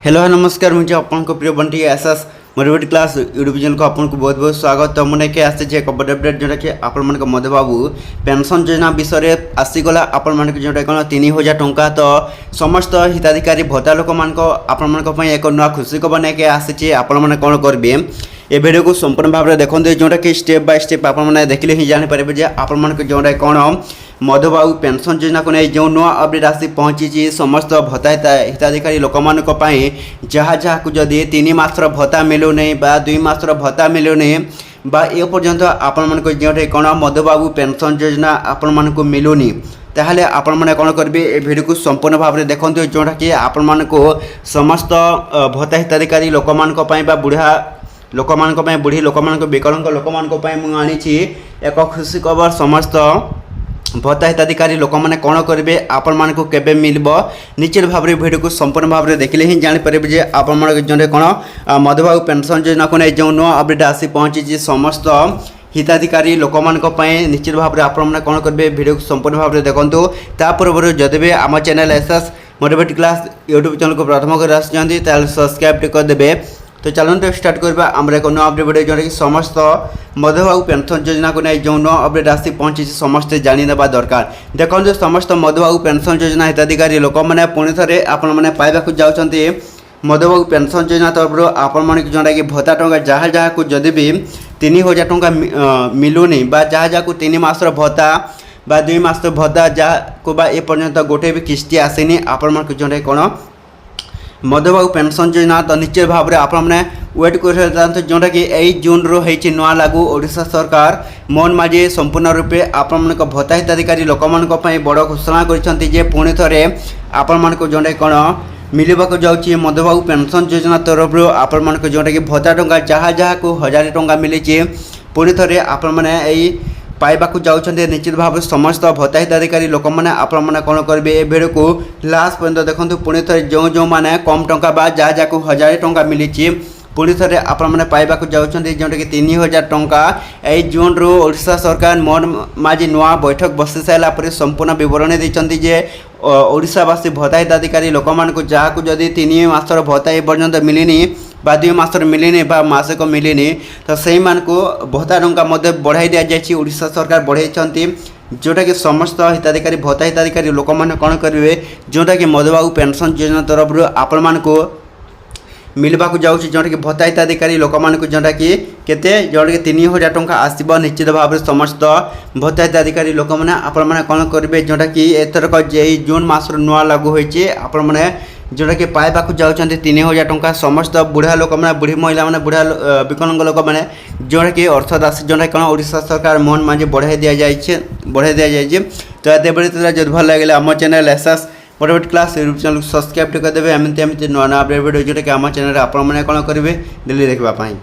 Hello नमस्कार मुझे आपन को प्रिय Bunty SS motivate class YouTube channel को आपन को बहुत बहुत स्वागत। तो मैंने के आसे एक बड़ अपडेट जोटा कि आपण मन मधुबाबू पेंशन योजना विषय आसीगला आपण मन जोटा कौन 3000 टंका तो समस्त हिताधिकारी भत्ता लोक मान आपण मन एक नुआ खुशी खबर नहीं आसी आपण मैंने कौन करेंगे ए वीडियो को संपूर्ण भाव में देखते जोटा कि स्टेप बाय स्टेप आपने देखले ही जानीपर आपण मन जोटा कौन मधुबाबू पेंशन योजना को नहीं जो नुआ अपडेट आसी पहुँची समस्त भत्ता हिताधिकारी लोक मान जहाँ जहाँ जदि 3 मासर भत्ता मिलूनी 2 मासर भत्ता मिलूनी ए पर्यंत आपण मन जो कौन मधुबाबू पेंशन योजना आपण मन को मिलूनी ताहले आपण मैंने कौन करेंगे ए वीडियो को संपूर्ण भाव में देखते जोटा कि आपण मन को समस्त भत्ता हिताधिकारी लोक मान बुढ़ा लोक मान बुढ़ी लोक मान विकलांग लोक मान आनी एक खुशी खबर समस्त भत्ता हिताधिकारी लोक मैंने कौन करेंगे आपण मान को केबे मिलबो निश्चित भाव में वीडियो को संपूर्ण भाव में देखले ही जानीपर आपण मन जो कौन मधुबाबू पेंशन योजना को नहीं जो नुआ अपडेट आसी पहुँची समस्त हिताधिकारी लोक मान निश्चित भाव में आपण मैंने कौन करेंगे वीडियो को संपूर्ण भाव में देखो तापर जदि भी आम channel SS motivate class YouTube channel को प्रथम कर सब्सक्राइब करदे। तो चलते स्टार्ट करवा आमर एक नुआ अपडेट वीडियो जोटा कि समस्त मधुबाबू पेंशन योजना को नहीं जो नुआ अपडेट आसी पहुँची समस्ते जानीना दरकार। देखो समस्त मधुबाबू पेंशन योजना हिताधिकारी लोक मैंने पुणी थे आपण मैंने पाइबा जाऊँगी मधुबाबू पेंशन योजना तरफ आपण मन जोटा कि भत्ता टंका जहाँ जहाँ को जदि भी 3000 टंका मिलूनी जहाँ जहाँ को 3 मासर भत्ता 2 मासर भत्ता जहाँ को ए पर्यंत गोटे भी किस्ती आसनी आपण मन जोटा कौन मधुबाबू पेंशन योजना तो निश्चित भाव में आपने वेट कर जोटा कि 1 जून होती नुआ लागू ओडिशा सरकार मोहन माझी संपूर्ण रूपे आपण भत्ता हिताधिकारी लोक मान बड़ घोषणा कर पुणी थे आपण मन जोटा कौन मिलवाक जाऊँगी मधुबाबू पेंशन योजना तरफ आपण मन जोटा कि भत्ता टंका जहाँ जहाँ को 1000 टंका मिली पुणी थे आपण मैंने पाइबाक जाऊँगी निश्चित भाव समस्त भत्ता हिताधिकारी लोक मैंने आपण मैंने कौन करेंगे ए वीडियो को लास्ट पर्यंत देखो पुणी थे जो जो मैंने कम टंका जहाँ जहाँ को 1000 टंका मिली पुणी थे आपण मैंने पाइबाक जाऊँगी जोटा कि 3000 टंका 1 जून ओडिशा सरकार मोहन माझी नुआ बैठक बसी सारापर संपूर्ण बरणी देते ओडिशावासी भत्ता हिताधिकारी लोक मान जहाँ को जदि 3 मासर भत्ता ए पर्यंत मिलनी 2 मासर मिलनी मासक मिलनी तो से भत्ता टंका बढ़ाई दि जाए ओडिशा सरकार बढ़ाई जोटा कि समस्त हिताधिकारी भत्ता हिताधिकारी लोक मैंने कौन करेंगे जोटा कि मधुबाबू पेंशन योजना तरफ आपण मान को मिलवाक जाऊँगी जोटा कि भत्ता हिताधिकारी लोक मान जोटा कि केते जोटा कि 3000 टंका आसब निश्चित भाव में समस्त भत्ता हिताधिकारी लोक मैंने आपण मैंने कौन करेंगे जोटा कि एथरक जून मासर नुआ लागू होती आपण मैंने जोटा कि पाइबाक जाऊँगी 3000 टंका समस्त बुढ़ा लोक मैंने बुढ़ी महिला मैंने बुढ़ा विकलांग लोक मैंने जोटा कि अर्थ राशि जोटा कौन ओडिशा सरकार मोहन माझी बढ़ाई दि जाए। तो जब भल लगे आम channel SS motivate class YouTube channel subscribe करदे एमती नुआ नुआ अपडेट वीडियो जोटा कि आम चैनल आपण मैंने कौन करेंगे डेली देखापी।